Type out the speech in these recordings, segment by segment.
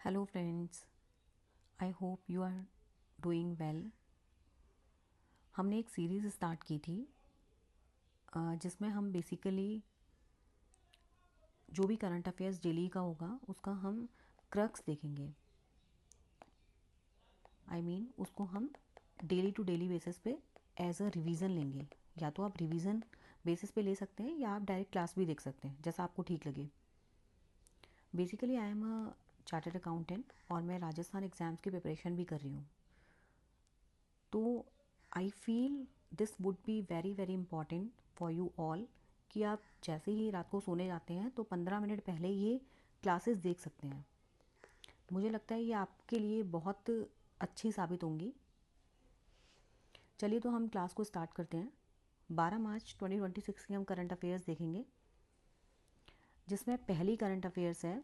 Hello friends, I hope you are doing well. हमने एक series start की थी जिसमें हम बेसिकली जो भी करंट अफेयर्स डेली का होगा उसका हम क्रक्स देखेंगे। उसको हम डेली टू डेली बेसिस पे एज अ रिवीजन लेंगे। या तो आप रिवीजन बेसिस पे ले सकते हैं या आप डायरेक्ट क्लास भी देख सकते हैं, जैसा आपको ठीक लगे। Basically I am a chartered accountant और मैं राजस्थान एग्ज़ाम्स की प्रिपरेशन भी कर रही हूँ। तो I feel this would be very very important for you all कि आप जैसे ही रात को सोने जाते हैं तो 15 मिनट पहले ये क्लासेस देख सकते हैं। मुझे लगता है ये आपके लिए बहुत अच्छी साबित होंगी। चलिए तो हम क्लास को स्टार्ट करते हैं। 12 मार्च 2026 की हम करंट अफेयर्स देखेंगे, जिसमें पहली करंट अफेयर्स है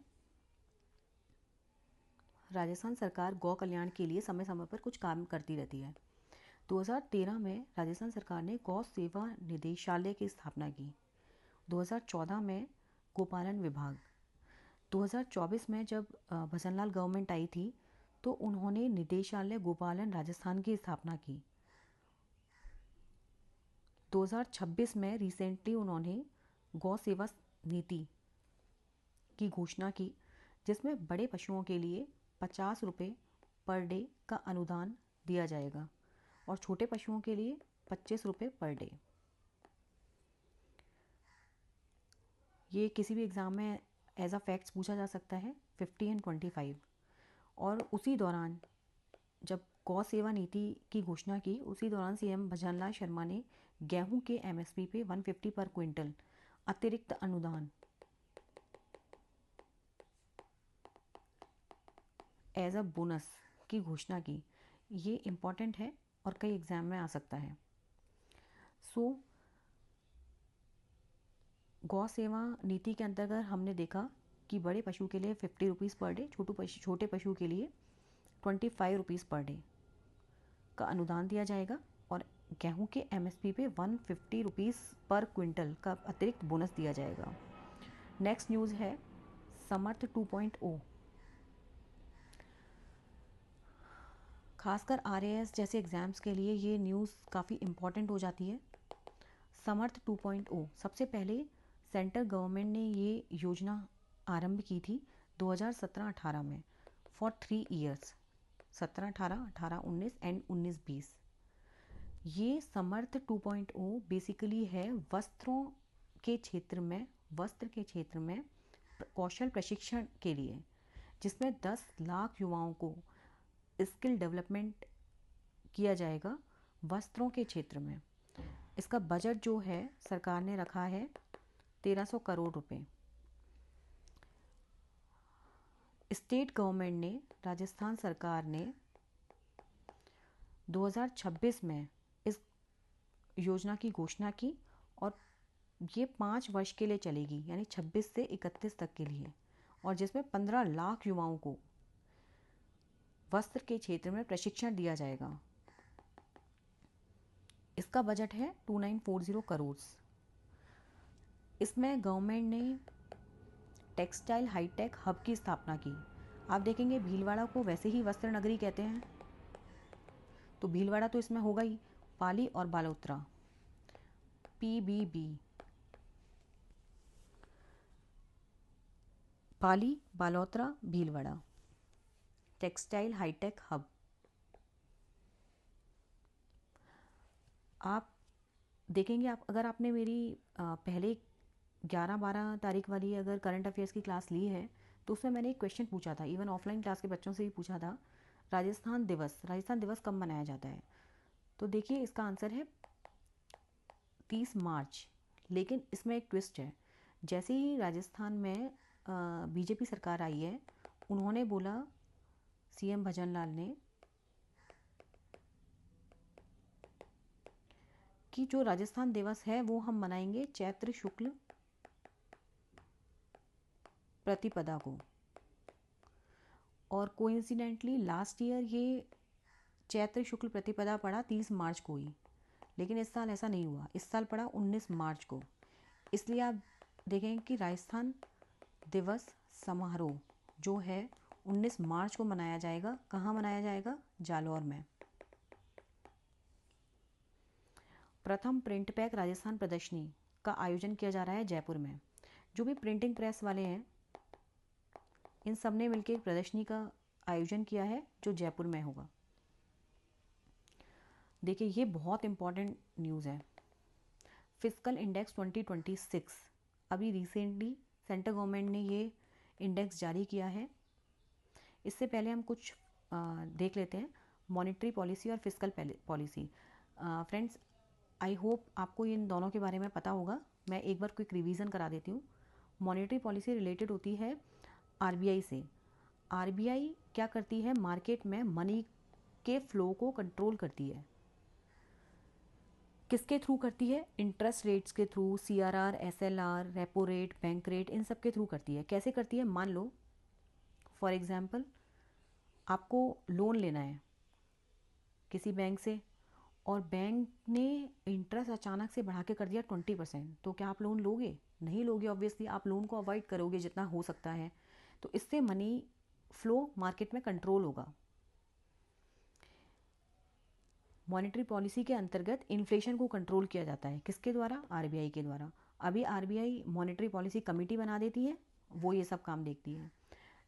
राजस्थान सरकार गौ कल्याण के लिए समय समय पर कुछ काम करती रहती है। 2013 में राजस्थान सरकार ने गौ सेवा निदेशालय की स्थापना की। 2014 में गोपालन विभाग। 2024 में जब भजनलाल गवर्नमेंट आई थी तो उन्होंने निदेशालय गोपालन राजस्थान की स्थापना की। 2026 में रिसेंटली उन्होंने गौ सेवा नीति की घोषणा की, जिसमें बड़े पशुओं के लिए 50 रुपये पर डे का अनुदान दिया जाएगा और छोटे पशुओं के लिए 25 रुपये पर डे। ये किसी भी एग्ज़ाम में एज अ फैक्ट्स पूछा जा सकता है, 50 एंड 25। और उसी दौरान जब गौ सेवा नीति की घोषणा की, उसी दौरान सीएम भजनलाल शर्मा ने गेहूं के एमएसपी पे 150 पर क्विंटल अतिरिक्त अनुदान एज अ बोनस की घोषणा की। ये इम्पॉर्टेंट है और कई एग्ज़ाम में आ सकता है। सो गौ सेवा नीति के अंतर्गत हमने देखा कि बड़े पशु के लिए 50 रुपीज़ पर डे, छोटे पशु के लिए 25 रुपीज़ पर डे का अनुदान दिया जाएगा और गेहूं के एमएसपी पे 150 रुपीज़ पर क्विंटल का अतिरिक्त बोनस दिया जाएगा। नेक्स्ट न्यूज़ है समर्थ 2.0। खासकर आरएएस जैसे एग्ज़ाम्स के लिए ये न्यूज़ काफ़ी इम्पॉर्टेंट हो जाती है। समर्थ 2.0 सबसे पहले सेंट्रल गवर्नमेंट ने ये योजना आरंभ की थी 2017-18 में फॉर 3 ईयर्स, 17-18, 18-19 एंड 19-20। ये समर्थ 2.0 बेसिकली है वस्त्र के क्षेत्र में कौशल प्रशिक्षण के लिए, जिसमें 10 लाख युवाओं को स्किल डेवलपमेंट किया जाएगा वस्त्रों के क्षेत्र में। इसका बजट जो है सरकार ने रखा है 1300 करोड़ रुपए। स्टेट गवर्नमेंट ने, राजस्थान सरकार ने 2026 में इस योजना की घोषणा की और ये 5 वर्ष के लिए चलेगी, यानी 26 से 31 तक के लिए, और जिसमें 15 लाख युवाओं को वस्त्र के क्षेत्र में प्रशिक्षण दिया जाएगा। इसका बजट है 2940 करोड़। इसमें गवर्नमेंट ने टेक्सटाइल हाईटेक हब की स्थापना की। आप देखेंगे भीलवाड़ा को वैसे ही वस्त्र नगरी कहते हैं, तो भीलवाड़ा तो इसमें होगा ही। पाली और Balotra, PBB, Pali, Balotra, Bhilwara textile hi tech hub. आप देखेंगे, आप अगर आपने मेरी पहले 11-12 तारीख वाली अगर करंट अफेयर्स की क्लास ली है तो उसमें मैंने एक क्वेश्चन पूछा था, इवन ऑफलाइन क्लास के बच्चों से भी पूछा था, राजस्थान दिवस कब मनाया जाता है? तो देखिए इसका आंसर है 30 मार्च। लेकिन इसमें एक ट्विस्ट है। जैसे ही राजस्थान में बीजेपी सरकार आई है, उन्होंने बोला, सीएम भजनलाल ने, कि जो राजस्थान दिवस है वो हम मनाएंगे चैत्र शुक्ल प्रतिपदा को। और कोइंसिडेंटली लास्ट ईयर ये चैत्र शुक्ल प्रतिपदा पड़ा 30 मार्च को ही, लेकिन इस साल ऐसा नहीं हुआ, इस साल पड़ा 19 मार्च को। इसलिए आप देखेंगे कि राजस्थान दिवस समारोह जो है 19 मार्च को मनाया जाएगा। कहाँ मनाया जाएगा? जालौर में। प्रथम प्रिंट पैक राजस्थान प्रदर्शनी का आयोजन किया जा रहा है जयपुर में। जो भी प्रिंटिंग प्रेस वाले हैं इन सब ने मिलकर प्रदर्शनी का आयोजन किया है जो जयपुर में होगा। देखिए ये बहुत इंपॉर्टेंट न्यूज़ है। फिस्कल इंडेक्स 2026 अभी रिसेंटली सेंट्रल गवर्नमेंट ने ये इंडेक्स जारी किया है। इससे पहले हम कुछ देख लेते हैं मॉनेटरी पॉलिसी और fiscal policy. Friends I hope आपको इन दोनों के बारे में पता होगा। मैं एक बार क्विक रिवीजन करा देती हूँ। मॉनेटरी पॉलिसी रिलेटेड होती है आरबीआई से। आरबीआई क्या करती है? मार्केट में मनी के फ्लो को कंट्रोल करती है। किसके थ्रू करती है? इंटरेस्ट रेट्स के through, CRR, SLR, repo rate, bank rate, इन सब के थ्रू करती है। कैसे करती है? मान लो फॉर एग्जांपल आपको लोन लेना है किसी बैंक से और बैंक ने इंटरेस्ट अचानक से बढ़ा के कर दिया 20%, तो क्या आप लोन लोगे? नहीं लोगे। ऑब्वियसली आप लोन को अवॉइड करोगे जितना हो सकता है। तो इससे मनी फ्लो मार्केट में कंट्रोल होगा। मॉनेटरी पॉलिसी के अंतर्गत इन्फ्लेशन को कंट्रोल किया जाता है। किसके द्वारा? आरबीआई के द्वारा। अभी आरबीआई मॉनेटरी पॉलिसी कमेटी बना देती है, वो ये सब काम देखती है।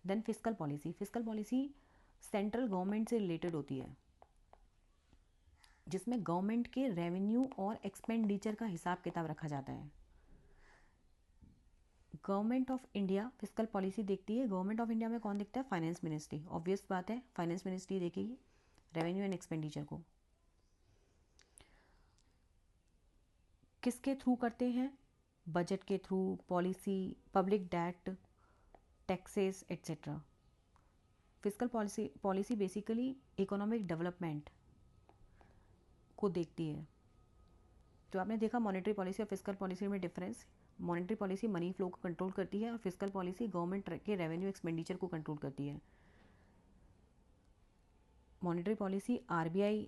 Then fiscal policy. Fiscal policy central government से रिलेटेड होती है, जिसमें गवर्नमेंट के रेवेन्यू और एक्सपेंडिचर का हिसाब किताब रखा जाता है। Government of India fiscal policy देखती है। गवर्नमेंट ऑफ इंडिया में कौन देखता है? Finance ministry. ऑब्वियस बात है, फाइनेंस मिनिस्ट्री देखेगी रेवेन्यू एंड एक्सपेंडिचर को। किसके थ्रू करते हैं? बजट के through, policy, public debt, taxes etcetera. Fiscal policy basically economic development को देखती है। तो आपने देखा मॉनेटरी पॉलिसी और फिस्कल पॉलिसी में difference. Monetary policy money flow को कंट्रोल करती है और फिस्कल पॉलिसी गवर्नमेंट के रेवेन्यू एक्सपेंडिचर को कंट्रोल करती है। मॉनेटरी पॉलिसी आरबीआई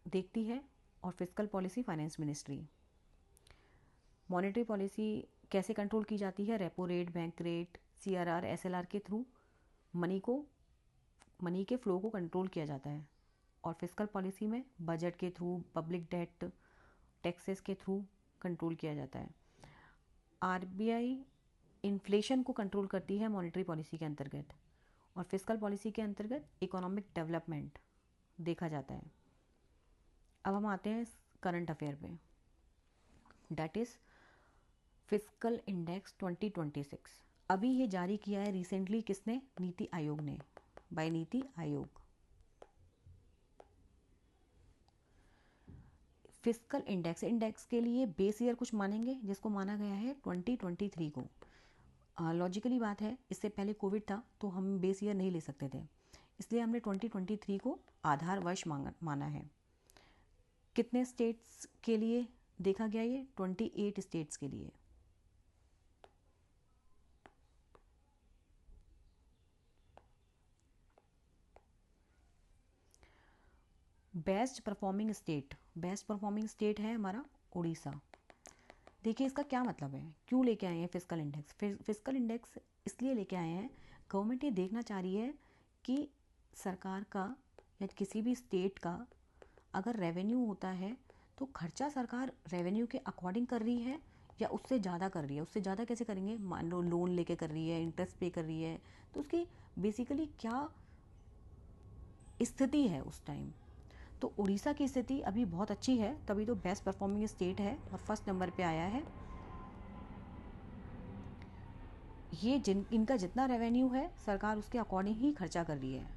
देखती है और fiscal policy finance ministry. Monetary policy कैसे कंट्रोल की जाती है? Repo rate, bank rate, CRR, SLR के थ्रू मनी के फ्लो को कंट्रोल किया जाता है। और फिस्कल पॉलिसी में बजट के थ्रू, पब्लिक डेट, टैक्सेस के थ्रू कंट्रोल किया जाता है। आरबीआई इन्फ्लेशन को कंट्रोल करती है मॉनेटरी पॉलिसी के अंतर्गत, और फिस्कल पॉलिसी के अंतर्गत इकोनॉमिक डेवलपमेंट देखा जाता है। अब हम आते हैं करंट अफेयर पे, डैट इज़ फिस्कल इंडेक्स 2026। अभी ये जारी किया है रिसेंटली किसने? नीति आयोग ने, bye NITI Aayog. Fiscal index के लिए बेस ईयर कुछ मानेंगे, जिसको माना गया है 2023 को। लॉजिकली बात है, इससे पहले कोविड था तो हम बेस ईयर नहीं ले सकते थे, इसलिए हमने 2023 को आधार वर्ष माना है। कितने स्टेट्स के लिए देखा गया ये? 28 स्टेट्स के लिए। बेस्ट परफॉर्मिंग स्टेट है हमारा उड़ीसा। देखिए इसका क्या मतलब है, क्यों लेके आए हैं फिस्कल इंडेक्स? फिस्कल इंडेक्स इसलिए लेके आए हैं, गवर्नमेंट ये देखना चाह रही है कि सरकार का या किसी भी स्टेट का अगर रेवेन्यू होता है तो खर्चा सरकार रेवेन्यू के अकॉर्डिंग कर रही है या उससे ज़्यादा कर रही है। उससे ज़्यादा कैसे करेंगे? मान लो लोन लेके कर रही है, इंटरेस्ट पे कर रही है, तो उसकी बेसिकली क्या स्थिति है उस टाइम। तो उड़ीसा की स्थिति अभी बहुत अच्छी है, तभी तो बेस्ट परफॉर्मिंग स्टेट है और फर्स्ट नंबर पे आया है। ये इनका जितना रेवेन्यू है सरकार उसके अकॉर्डिंग ही खर्चा कर रही है,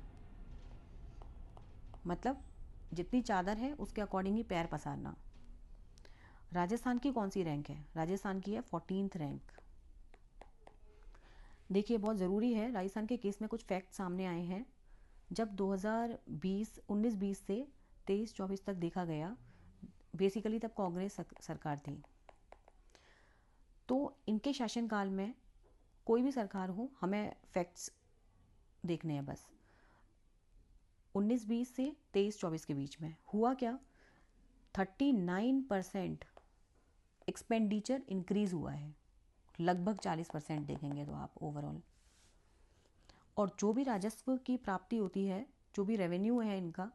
मतलब जितनी चादर है उसके अकॉर्डिंग ही पैर पसारना। राजस्थान की कौन सी रैंक है? राजस्थान की है 14th रैंक। देखिए बहुत ज़रूरी है, राजस्थान के केस में कुछ फैक्ट सामने आए हैं। जब 19-20 से 23-24 तक देखा गया, बेसिकली तब कांग्रेस सरकार थी, तो इनके शासनकाल में कोई भी सरकार हो, हमें फैक्ट्स देखने हैं बस। 19-20 से 23-24 के बीच में हुआ क्या? 39% एक्सपेंडिचर इंक्रीज हुआ है, लगभग 40% देखेंगे तो आप ओवरऑल। और जो भी राजस्व की प्राप्ति होती है, जो भी रेवेन्यू है इनका,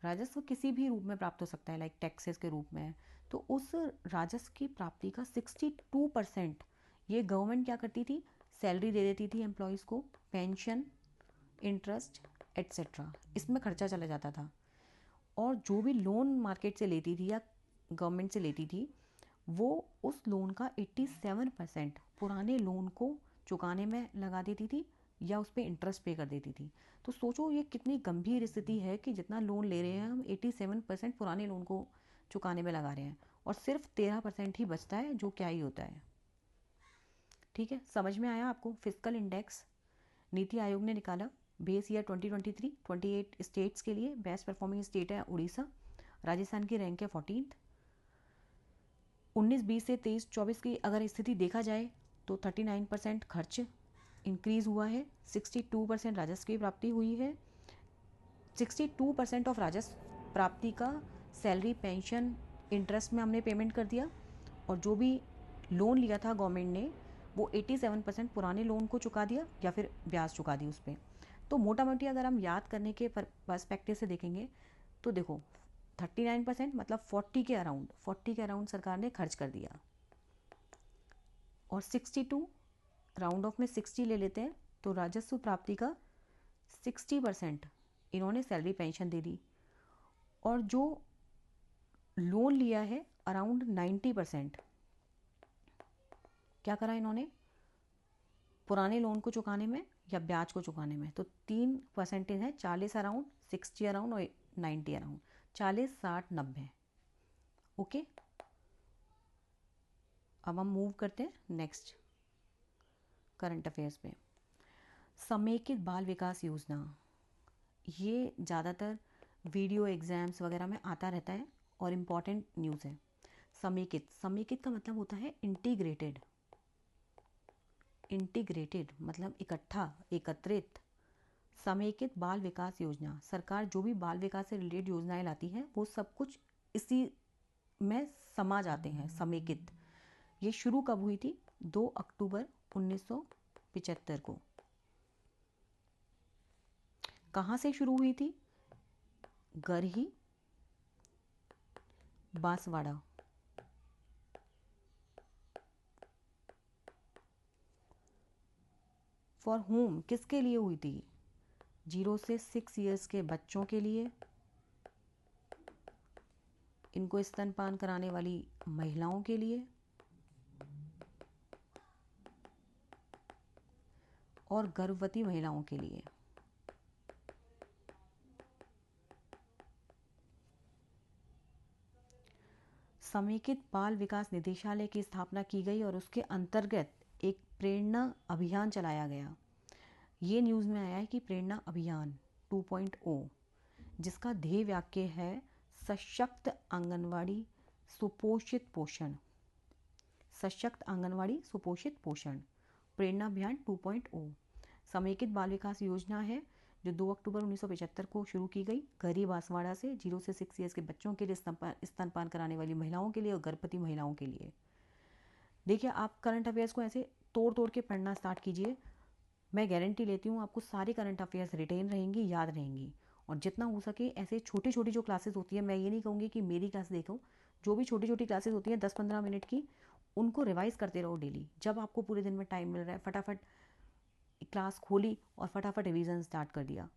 राजस्व किसी भी रूप में प्राप्त हो सकता है, लाइक टैक्सेस के रूप में, तो उस राजस्व की प्राप्ति का 62% ये गवर्नमेंट क्या करती थी, सैलरी दे देती थी एम्प्लॉयज़ को, पेंशन, इंटरेस्ट एट्सेट्रा, इसमें खर्चा चला जाता था। और जो भी लोन मार्केट से लेती थी या गवर्नमेंट से लेती थी, वो उस लोन का 87% पुराने लोन को चुकाने में लगा देती थी या उस पर इंटरेस्ट पे कर देती थी। तो सोचो ये कितनी गंभीर स्थिति है कि जितना लोन ले रहे हैं हम 87% पुराने लोन को चुकाने में लगा रहे हैं और सिर्फ 13% ही बचता है, जो क्या ही होता है। ठीक है, समझ में आया आपको? फिस्कल इंडेक्स नीति आयोग ने निकाला बेस ईयर 2023 28 स्टेट्स के लिए। बेस्ट परफॉर्मिंग स्टेट है उड़ीसा, राजस्थान की रैंक है 14th। 19-20 से 23-24 की अगर स्थिति देखा जाए तो 39% खर्च इंक्रीज़ हुआ है, 62% राजस्व की प्राप्ति हुई है। 62% ऑफ राजस्व प्राप्ति का सैलरी, पेंशन, इंटरेस्ट में हमने पेमेंट कर दिया। और जो भी लोन लिया था गवर्नमेंट ने, वो 87% पुराने लोन को चुका दिया या फिर ब्याज चुका दी उस पर। तो मोटा मोटी अगर हम याद करने के पर्सपेक्टिव से देखेंगे तो देखो 39% मतलब 40 के अराउंड सरकार ने खर्च कर दिया। और 62 राउंड ऑफ में 60 ले लेते हैं तो राजस्व प्राप्ति का 60% इन्होंने सैलरी, पेंशन दे दी। और जो लोन लिया है अराउंड 90% क्या करा इन्होंने, पुराने लोन को चुकाने में या ब्याज को चुकाने में। तो 3% है, 40 अराउंड, 60 अराउंड और 90 अराउंड, 40, 60, 90। ओके, अब हम मूव करते हैं नेक्स्ट करंट अफेयर्स पे। समेकित बाल विकास योजना, ये ज़्यादातर वीडियो एग्जाम्स वगैरह में आता रहता है और इम्पॉर्टेंट न्यूज़ है। समेकित का मतलब होता है इंटीग्रेटेड मतलब इकट्ठा, एकत्रित। समेकित बाल विकास योजना, सरकार जो भी बाल विकास से रिलेटेड योजनाएं लाती है वो सब कुछ इसी में समा जाते हैं, समेकित। ये शुरू कब हुई थी? 2 अक्टूबर 1975 को। कहाँ से शुरू हुई थी? गरही, बांसवाड़ा। फॉर होम, किसके लिए हुई थी? 0 से 6 ईयर्स के बच्चों के लिए, इनको स्तनपान कराने वाली महिलाओं के लिए और गर्भवती महिलाओं के लिए। समेकित बाल विकास निदेशालय की स्थापना की गई और उसके अंतर्गत एक प्रेरणा अभियान चलाया गया। ये न्यूज़ में आया है कि प्रेरणा अभियान 2.0, जिसका ध्येय वाक्य है सशक्त आंगनवाड़ी सुपोषित पोषण। सशक्त आंगनवाड़ी सुपोषित पोषण, प्रेरणा अभियान 2.0 समेकित बाल विकास योजना है जो 2 अक्टूबर 1975 को शुरू की गई। गरीब बांसवाड़ा से 0 से 6 ईयर्स के बच्चों के लिए, स्तनपान कराने वाली महिलाओं के लिए और गर्भवती महिलाओं के लिए। देखिए, आप करंट अफेयर्स को ऐसे तोड़ तोड़ के पढ़ना स्टार्ट कीजिए, मैं गारंटी लेती हूँ आपको सारी करंट अफेयर्स रिटेन रहेंगी, याद रहेंगी। और जितना हो सके ऐसे छोटी छोटी जो क्लासेस होती है, मैं ये नहीं कहूँगी कि मेरी क्लास देखो, जो भी छोटी छोटी क्लासेस होती हैं 10-15 मिनट की, उनको रिवाइज़ करते रहो डेली। जब आपको पूरे दिन में टाइम मिल रहा है, फटाफट क्लास खोली और फटाफट रिवीजन स्टार्ट कर दिया,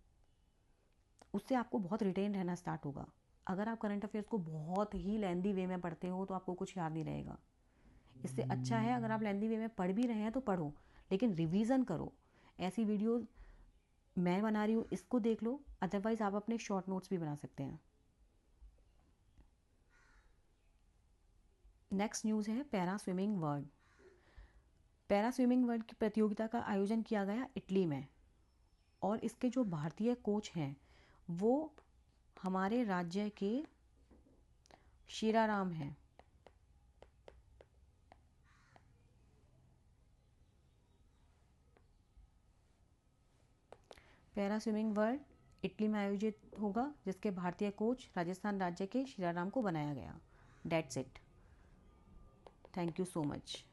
उससे आपको बहुत रिटेन रहना स्टार्ट होगा। अगर आप करंट अफेयर्स को बहुत ही लेंदी वे में पढ़ते हो तो आपको कुछ याद नहीं रहेगा। इससे अच्छा है अगर आप लेंदी वे में पढ़ भी रहे हैं तो पढ़ो, लेकिन रिवीजन करो। ऐसी वीडियोस मैं बना रही हूँ, इसको देख लो, अदरवाइज आप अपने शॉर्ट नोट्स भी बना सकते हैं। नेक्स्ट न्यूज़ है para swimming world. Para swimming world की प्रतियोगिता का आयोजन किया गया इटली में और इसके जो भारतीय कोच हैं वो हमारे राज्य के शीराराम हैं। पैरा स्विमिंग वर्ल्ड इटली में आयोजित होगा जिसके भारतीय कोच राजस्थान राज्य के शीराराम को बनाया गया। That's it, thank you so much.